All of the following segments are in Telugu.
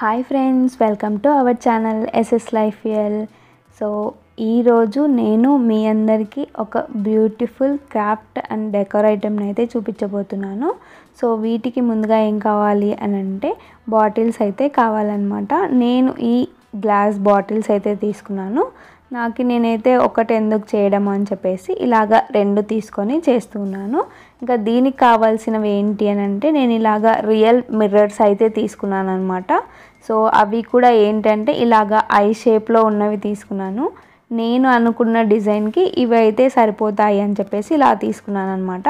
Hi friends, welcome to our channel SS లైఫ్ఎల్. సో ఈరోజు నేను మీ అందరికీ ఒక బ్యూటిఫుల్ క్రాఫ్ట్ అండ్ డెకోర్ ఐటెంని అయితే చూపించబోతున్నాను. సో వీటికి ముందుగా ఏం కావాలి అని అంటే బాటిల్స్ అయితే కావాలన్నమాట. నేను ఈ గ్లాస్ బాటిల్స్ అయితే తీసుకున్నాను. నేనైతే ఒకటి ఎందుకు చేయడం అని చెప్పేసి ఇలాగా 2 తీసుకొని చేస్తున్నాను. ఇంకా దీనికి కావాల్సినవి ఏంటి అని అంటే నేను ఇలాగా రియల్ మిర్రర్స్ అయితే తీసుకున్నాను అనమాట. సో అవి కూడా ఏంటంటే ఇలాగా ఐ షేప్లో ఉన్నవి తీసుకున్నాను. నేను అనుకున్న డిజైన్కి ఇవి అయితే సరిపోతాయి అని చెప్పేసి ఇలా తీసుకున్నాను అనమాట.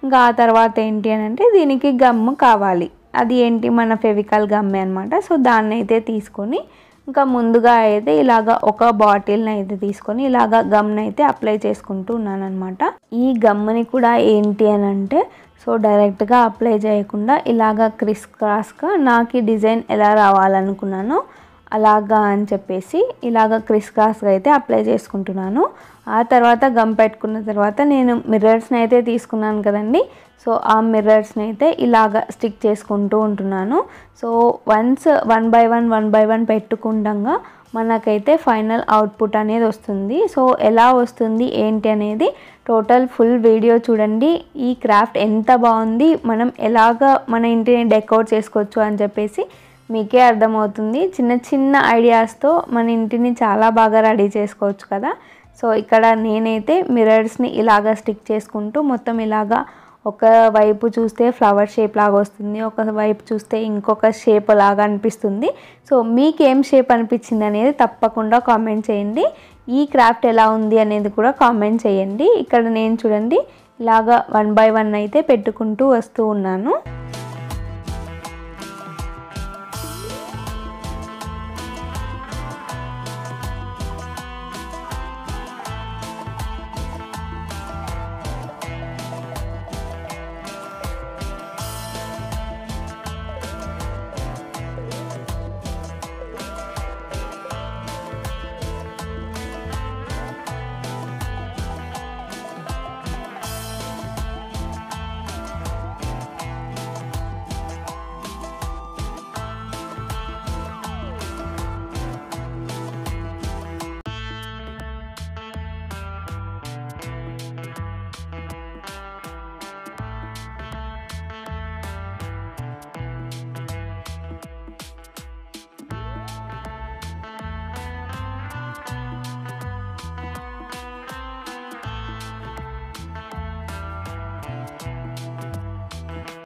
ఇంకా ఆ తర్వాత ఏంటి అని అంటే దీనికి గమ్ కావాలి. అది ఏంటి, మన ఫెవికాల్ గమ్మే అనమాట. సో దాన్ని అయితే తీసుకొని ఇంకా ముందుగా అయితే ఇలాగ ఒక బాటిల్ని అయితే తీసుకొని ఇలాగ గమ్ని అయితే అప్లై చేసుకుంటూ ఉన్నాను అనమాట. ఈ గమ్ని కూడా ఏంటి అని అంటే సో డైరెక్ట్గా అప్లై చేయకుండా ఇలాగ క్రిస్ క్రాస్గా నాకు ఈ డిజైన్ ఎలా రావాలనుకున్నానో అలాగా అని చెప్పేసి ఇలాగ క్రిస్ క్రాస్గా అయితే అప్లై చేసుకుంటున్నాను. ఆ తర్వాత గమ్ పెట్టుకున్న తర్వాత నేను మిర్రర్స్ని అయితే తీసుకున్నాను కదండి. సో ఆ మిర్రర్స్ని అయితే ఇలాగ స్టిక్ చేసుకుంటూ ఉంటున్నాను. So once one by one పెట్టుకుండగా మనకైతే ఫైనల్ అవుట్పుట్ అనేది వస్తుంది. సో ఎలా వస్తుంది ఏంటి అనేది టోటల్ ఫుల్ వీడియో చూడండి. ఈ క్రాఫ్ట్ ఎంత బాగుంది, మనం ఎలాగ మన ఇంటిని డెకోర్ చేసుకోవచ్చు అని చెప్పేసి మీకే అర్థమవుతుంది. చిన్న చిన్న ఐడియాస్తో మన ఇంటిని చాలా బాగా రెడీ చేసుకోవచ్చు కదా. సో ఇక్కడ నేనైతే మిర్రర్స్ని ఇలాగ స్టిక్ చేసుకుంటూ మొత్తం ఇలాగా ఒక వైపు చూస్తే ఫ్లవర్ షేప్ లాగా వస్తుంది, ఒక వైపు చూస్తే ఇంకొక షేప్ లాగా అనిపిస్తుంది. సో మీకేం షేప్ అనిపించింది అనేది తప్పకుండా కామెంట్ చేయండి. ఈ క్రాఫ్ట్ ఎలా ఉంది అనేది కూడా కామెంట్ చేయండి. ఇక్కడ నేను చూడండి ఇలాగా 1 by 1 అయితే పెట్టుకుంటూ వస్తూ ఉన్నాను.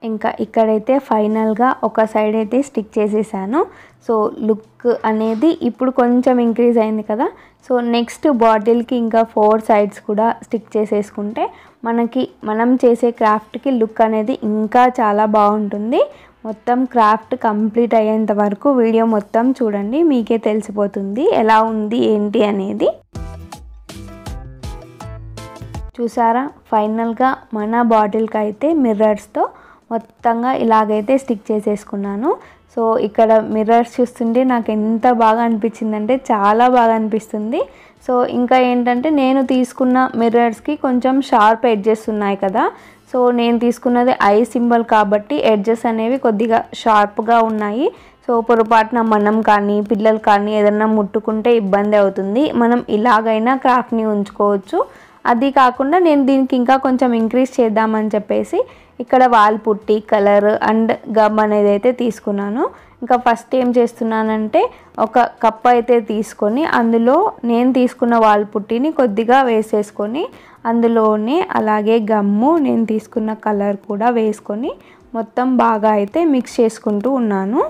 ఇంకా ఇక్కడైతే ఫైనల్గా ఒక సైడ్ అయితే స్టిక్ చేసేసాను. సో లుక్ అనేది ఇప్పుడు కొంచెం ఇంక్రీజ్ అయింది కదా. సో నెక్స్ట్ బాటిల్కి ఇంకా 4 sides కూడా స్టిక్ చేసేసుకుంటే మనం చేసే క్రాఫ్ట్కి లుక్ అనేది ఇంకా చాలా బాగుంటుంది. మొత్తం క్రాఫ్ట్ కంప్లీట్ అయ్యేంత వరకు వీడియో మొత్తం చూడండి, మీకే తెలిసిపోతుంది ఎలా ఉంది ఏంటి అనేది. చూసారా, ఫైనల్గా మన బాటిల్కి అయితే మిర్రర్స్తో మొత్తంగా ఇలాగైతే స్టిక్ చేసేసుకున్నాను. సో ఇక్కడ మిర్రర్స్ చూస్తుంటే నాకు ఎంత బాగా అనిపించిందంటే చాలా బాగా అనిపిస్తుంది. సో ఇంకా ఏంటంటే నేను తీసుకున్న మిర్రర్స్కి కొంచెం షార్ప్ ఎడ్జెస్ ఉన్నాయి కదా. సో నేను తీసుకున్నది ఐ సింబల్ కాబట్టి ఎడ్జెస్ అనేవి కొద్దిగా షార్ప్గా ఉన్నాయి. సో పొరపాటున మనం కానీ పిల్లలు కానీ ఏదన్నా ముట్టుకుంటే ఇబ్బంది అవుతుంది. మనం ఇలాగైనా క్రాఫ్ట్ని ఉంచుకోవచ్చు. అది కాకుండా నేను దీనికి ఇంకా కొంచెం ఇంక్రీజ్ చేద్దామని చెప్పేసి ఇక్కడ వాల్ పుట్టి కలర్ అండ్ గమ్ అనేది అయితే తీసుకున్నాను. ఇంకా ఫస్ట్ ఏం చేస్తున్నానంటే ఒక కప్ అయితే తీసుకొని అందులో నేను తీసుకున్న వాల్ పుట్టిని కొద్దిగా వేసేసుకొని అందులోనే అలాగే గమ్ము నేను తీసుకున్న కలర్ కూడా వేసుకొని మొత్తం బాగా అయితే మిక్స్ చేసుకుంటూ ఉన్నాను.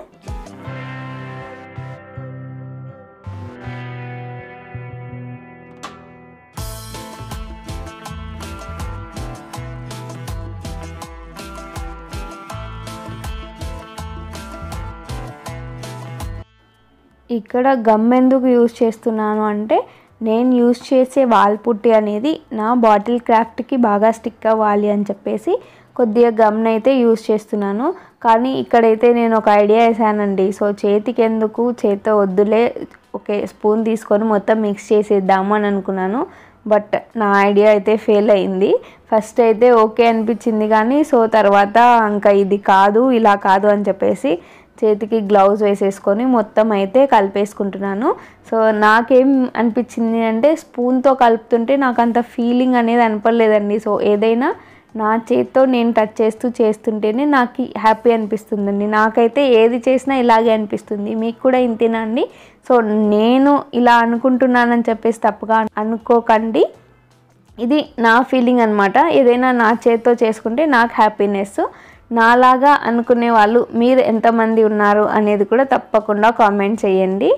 ఇక్కడ గమ్ ఎందుకు యూజ్ చేస్తున్నాను అంటే నేను యూజ్ చేసే వాల్ పుట్టి అనేది నా బాటిల్ క్రాఫ్ట్కి బాగా స్టిక్ అవ్వాలి అని చెప్పేసి కొద్దిగా గమ్ని అయితే యూజ్ చేస్తున్నాను. కానీ ఇక్కడైతే నేను ఒక ఐడియా వేసానండి. సో చేతికి ఎందుకు, చేతితో వద్దులే, ఓకే స్పూన్ తీసుకొని మొత్తం మిక్స్ చేసేద్దాము అని అనుకున్నాను. బట్ నా ఐడియా అయితే ఫెయిల్ అయింది. ఫస్ట్ అయితే ఓకే అనిపించింది కానీ సో తర్వాత ఇంకా ఇది కాదు ఇలా కాదు అని చెప్పేసి చేతికి గ్లౌజ్ వేసేసుకొని మొత్తం అయితే కలిపేసుకుంటున్నాను. సో నాకేం అనిపించింది అంటే స్పూన్తో కలుపుతుంటే నాకు అంత ఫీలింగ్ అనేది అనిపలేదండి. సో ఏదైనా నా చేతితో నేను టచ్ చేస్తుంటేనే నాకు హ్యాపీ అనిపిస్తుందండి. నాకైతే ఏది చేసినా ఇలాగే అనిపిస్తుంది. మీకు కూడా ఇంతేనా అండి? సో నేను ఇలా అనుకుంటున్నానని చెప్పేసి తప్పుగా అనుకోకండి. ఇది నా ఫీలింగ్ అనమాట. ఏదైనా నా చేతితో చేసుకుంటే నాకు హ్యాపీనెస్. నాలాగా అనుకునే వాళ్ళు మీరు ఎంతమంది ఉన్నారు అనేది కూడా తప్పకుండా కామెంట్ చేయండి.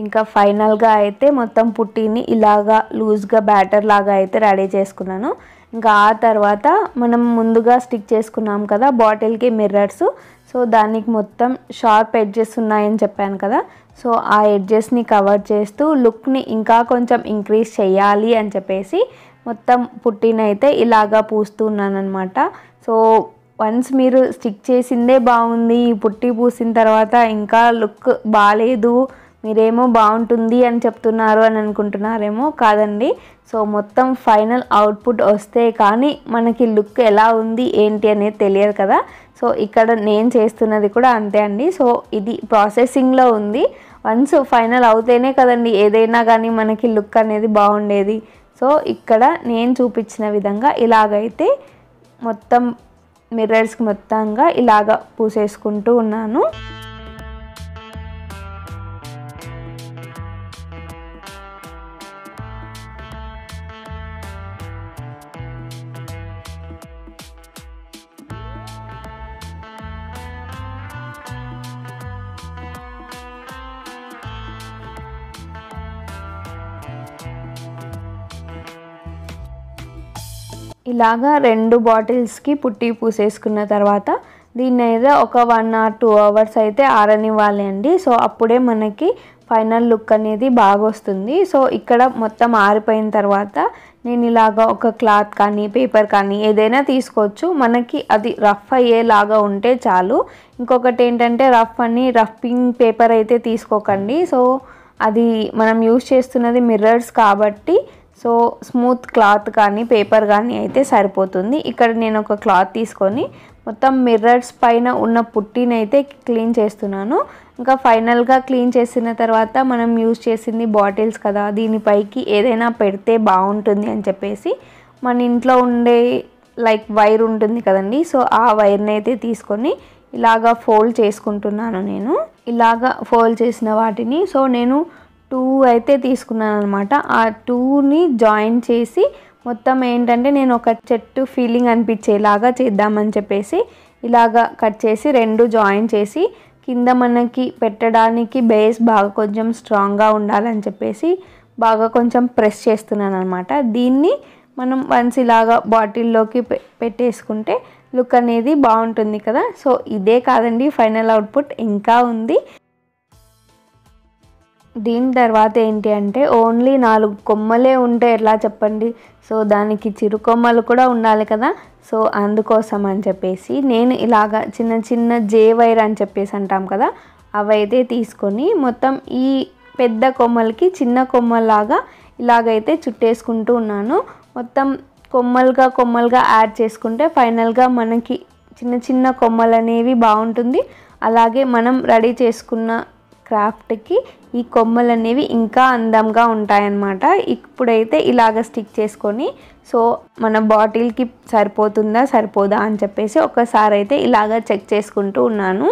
ఇంకా ఫైనల్గా అయితే మొత్తం పుట్టిని ఇలాగా లూజ్గా బ్యాటర్ లాగా అయితే రెడీ చేసుకున్నాను. ఇంకా ఆ తర్వాత మనం ముందుగా స్టిక్ చేసుకున్నాం కదా బాటిల్కి మిర్రర్స్. సో దానికి మొత్తం షార్ప్ ఎడ్జెస్ ఉన్నాయని చెప్పాను కదా. సో ఆ ఎడ్జెస్ని కవర్ చేస్తూ లుక్ని ఇంకా కొంచెం ఇంక్రీజ్ చేయాలి అని చెప్పేసి మొత్తం పుట్టిని అయితే ఇలాగా పూస్తూ ఉన్నానమాట. సో వన్స్ మీరు స్టిక్ చేసిందే బాగుంది, పుట్టి పూసిన తర్వాత ఇంకా లుక్ బాగాలేదు, మీరేమో బాగుంటుంది అని చెప్తున్నారు అని అనుకుంటున్నారేమో. కాదండి. సో మొత్తం ఫైనల్ అవుట్పుట్ వస్తే కానీ మనకి లుక్ ఎలా ఉంది ఏంటి అనేది తెలియదు కదా. సో ఇక్కడ నేను చేస్తున్నది కూడా అంతే అండి. సో ఇది ప్రాసెసింగ్లో ఉంది. వన్స్ ఫైనల్ అవుతేనే కదండి ఏదైనా కానీ మనకి లుక్ అనేది బాగుండేది. సో ఇక్కడ నేను చూపించిన విధంగా ఇలాగైతే మొత్తం మిర్రర్స్కి మొత్తంగా ఇలాగ పూసేసుకుంటూ ఉన్నాను. ఇలాగా 2 బాటిల్స్కి పుట్టి పూసేసుకున్న తర్వాత దీన్ని అయితే ఒక 1 or 2 hours అయితే ఆరనివ్వాలి అండి. సో అప్పుడే మనకి ఫైనల్ లుక్ అనేది బాగా వస్తుంది. సో ఇక్కడ మొత్తం ఆరిపోయిన తర్వాత నేను ఇలాగా ఒక క్లాత్ కానీ పేపర్ కానీ ఏదైనా తీసుకోవచ్చు. మనకి అది రఫ్ అయ్యేలాగా ఉంటే చాలు. ఇంకొకటి ఏంటంటే రఫింగ్ పేపర్ అయితే తీసుకోకండి. సో అది మనం యూజ్ చేస్తున్నది మిర్రర్స్ కాబట్టి సో స్మూత్ క్లాత్ కానీ పేపర్ కానీ అయితే సరిపోతుంది. ఇక్కడ నేను ఒక క్లాత్ తీసుకొని మొత్తం మిర్రర్స్ పైన ఉన్న పుట్టిని అయితే క్లీన్ చేస్తున్నాను. ఇంకా ఫైనల్గా క్లీన్ చేసిన తర్వాత మనం యూజ్ చేసింది బాటిల్స్ కదా, దీనిపైకి ఏదైనా పెడితే బాగుంటుంది అని చెప్పేసి మన ఇంట్లో ఉండే వైర్ ఉంటుంది కదండి. సో ఆ వైర్ని అయితే తీసుకొని ఇలాగా ఫోల్డ్ చేసుకుంటున్నాను. నేను ఇలాగా ఫోల్డ్ చేసిన వాటిని సో నేను 2 అయితే తీసుకున్నాను అనమాట. ఆ 2ని జాయిన్ చేసి మొత్తం ఏంటంటే నేను ఒక చెట్టు ఫీలింగ్ అనిపించేలాగా చేద్దామని చెప్పేసి ఇలాగా కట్ చేసి 2 జాయిన్ చేసి కింద మనకి పెట్టడానికి బేస్ బాగా కొంచెం స్ట్రాంగ్గా ఉండాలని చెప్పేసి బాగా కొంచెం ప్రెస్ చేస్తున్నాను అనమాట. దీన్ని మనం వన్స్ ఇలాగా బాటిల్లోకి పెట్టేసుకుంటే లుక్ అనేది బాగుంటుంది కదా. సో ఇదే కాదండి ఫైనల్ అవుట్పుట్ ఇంకా ఉంది. దీని తర్వాత ఏంటి అంటే ఓన్లీ 4 కొమ్మలే ఉంటే ఎలా చెప్పండి. సో దానికి చిరుకొమ్మలు కూడా ఉండాలి కదా. సో అందుకోసం అని చెప్పేసి నేను ఇలాగ చిన్న చిన్న జే వైర్ అని చెప్పేసి అంటాం కదా, అవైతే తీసుకొని మొత్తం ఈ పెద్ద కొమ్మలకి చిన్న కొమ్మలాగా ఇలాగైతే చుట్టేసుకుంటూ ఉన్నాను. మొత్తం కొమ్మలుగా యాడ్ చేసుకుంటే ఫైనల్గా మనకి చిన్న చిన్న కొమ్మలు అనేవి బాగుంటుంది. అలాగే మనం రెడీ చేసుకున్న క్రాఫ్ట్కి ఈ కొమ్మలు అనేవి ఇంకా అందంగా ఉంటాయన్నమాట. ఇప్పుడైతే ఇలాగ స్టిక్ చేసుకొని సో మన బాటిల్కి సరిపోదా అని చెప్పేసి ఒకసారి అయితే ఇలాగ చెక్ చేసుకుంటూ ఉన్నాను.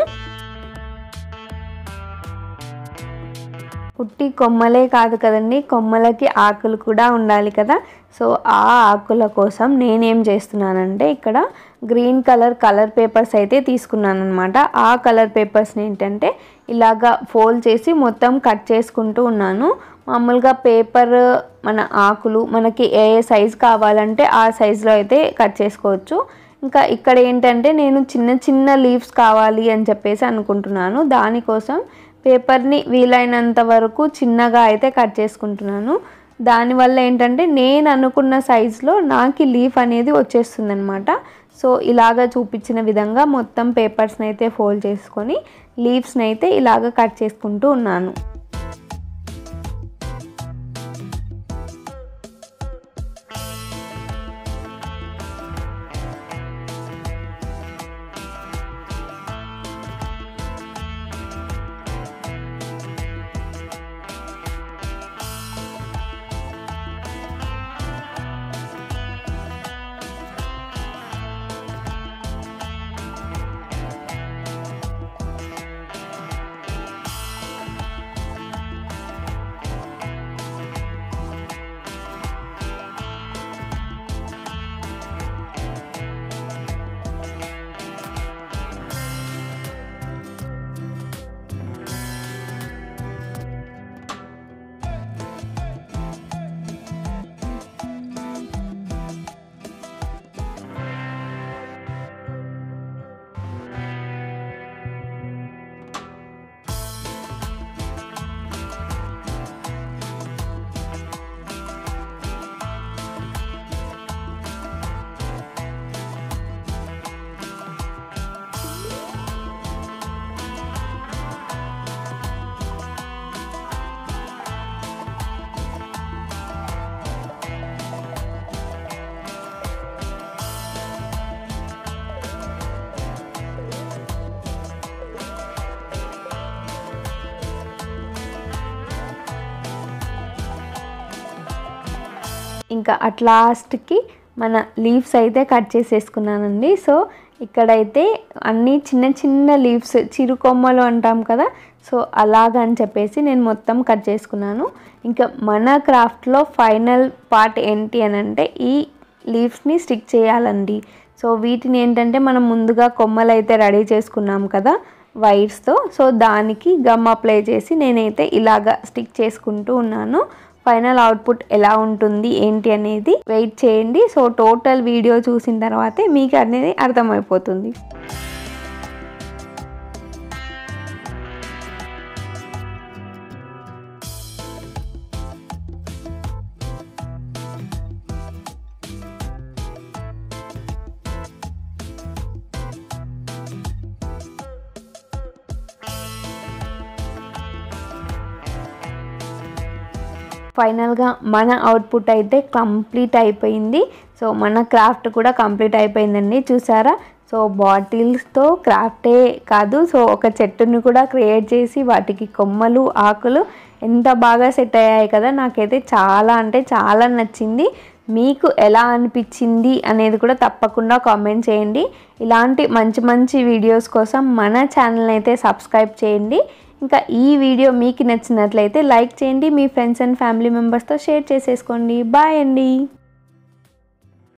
పుట్టి కొమ్మలే కాదు కదండి, కొమ్మలకి ఆకులు కూడా ఉండాలి కదా. సో ఆ ఆకుల కోసం నేనేం చేస్తున్నానంటే ఇక్కడ గ్రీన్ కలర్ పేపర్స్ అయితే తీసుకున్నాను అనమాట. ఆ కలర్ పేపర్స్ని ఏంటంటే ఇలాగా ఫోల్డ్ చేసి మొత్తం కట్ చేసుకుంటూ ఉన్నాను. మామూలుగా పేపర్ మన ఆకులు మనకి ఏ సైజ్ కావాలంటే ఆ సైజులో అయితే కట్ చేసుకోవచ్చు. ఇంకా ఇక్కడ ఏంటంటే నేను చిన్న చిన్న లీవ్స్ కావాలి అని చెప్పేసి అనుకుంటున్నాను. దానికోసం పేపర్ని వీలైనంత వరకు చిన్నగా అయితే కట్ చేసుకుంటున్నాను. దానివల్ల ఏంటంటే నేను అనుకున్న సైజులో నాకు లీఫ్ అనేది వచ్చేస్తుంది అనమాట. సో ఇలాగ చూపించిన విధంగా మొత్తం పేపర్స్ని అయితే ఫోల్డ్ చేసుకొని లీవ్స్ని అయితే ఇలాగ కట్ చేసుకుంటూ ఉన్నాను. ఇంకా అట్ లాస్ట్కి మన లీవ్స్ అయితే కట్ చేసేసుకున్నానండి. సో ఇక్కడైతే అన్నీ చిన్న చిన్న లీవ్స్ చిరుకొమ్మలు అంటాం కదా, సో అలాగని చెప్పేసి నేను మొత్తం కట్ చేసుకున్నాను. ఇంకా మన క్రాఫ్ట్లో ఫైనల్ పార్ట్ ఏంటి అని అంటే ఈ లీవ్స్ని స్టిక్ చేయాలండి. సో వీటిని ఏంటంటే మనం ముందుగా కొమ్మలు అయితే రెడీ చేసుకున్నాం కదా వైర్స్తో, సో దానికి గమ్ అప్లై చేసి నేనైతే ఇలాగా స్టిక్ చేసుకుంటూ ఉన్నాను. ఫైనల్ అవుట్పుట్ ఎలా ఉంటుంది ఏంటి అనేది వెయిట్ చేయండి. సో టోటల్ వీడియో చూసిన తర్వాతే మీకు అనేది అర్థమైపోతుంది. ఫైనల్గా మన అవుట్పుట్ అయితే కంప్లీట్ అయిపోయింది. సో మన క్రాఫ్ట్ కూడా కంప్లీట్ అయిపోయిందండి. చూసారా, సో బాటిల్స్తో క్రాఫ్టే కాదు, సో ఒక చెట్టుని కూడా క్రియేట్ చేసి వాటికి కొమ్మలు ఆకులు ఎంత బాగా సెట్ అయ్యాయి కదా. నాకైతే చాలా అంటే చాలా నచ్చింది. మీకు ఎలా అనిపించింది అనేది కూడా తప్పకుండా కామెంట్ చేయండి. ఇలాంటి మంచి మంచి వీడియోస్ కోసం మన ఛానల్ని అయితే సబ్స్క్రైబ్ చేయండి. ఇంకా ఈ వీడియో మీకు నచ్చినట్లయితే లైక్ చేయండి, మీ ఫ్రెండ్స్ అండ్ ఫ్యామిలీ మెంబర్స్తో షేర్ చేసేసుకోండి. బాయ్ అండి.